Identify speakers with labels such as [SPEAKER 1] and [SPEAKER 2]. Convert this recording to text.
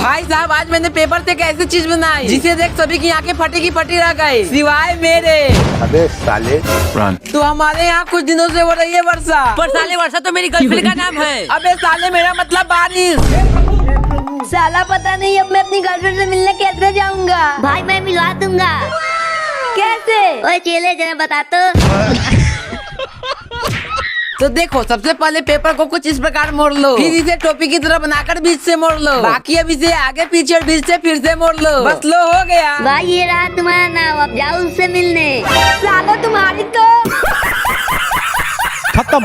[SPEAKER 1] भाई साहब आज मैंने पेपर से एक ऐसी चीज बनाई जिसे देख सभी की आंखें फटी की फटी रह गई सिवाय मेरे।
[SPEAKER 2] अबे साले
[SPEAKER 1] तो हमारे यहाँ कुछ दिनों से हो रही है वर्षा।
[SPEAKER 3] पर साले वर्षा तो मेरी गर्लफ्रेंड का नाम है।
[SPEAKER 1] अबे साले मेरा मतलब बारिश।
[SPEAKER 4] साला पता नहीं अब मैं अपनी गर्लफ्रेंड से मिलने कैसे जाऊंगा।
[SPEAKER 5] भाई मैं मिलवा दूंगा।
[SPEAKER 4] कैसे?
[SPEAKER 5] ओए चेले जरा बता तो।
[SPEAKER 1] तो देखो सबसे पहले पेपर को कुछ इस प्रकार मोड़ लो, फिर इसे टोपी की तरह बनाकर बीच से मोड़ लो, बाकी अब इसे आगे पीछे और बीच से फिर से मोड़ लो। बस लो हो गया।
[SPEAKER 5] भाई ये रहा तुम्हारा नाम, अब जाओ उससे मिलने।
[SPEAKER 4] साला तुम्हारी तो
[SPEAKER 2] खत्म।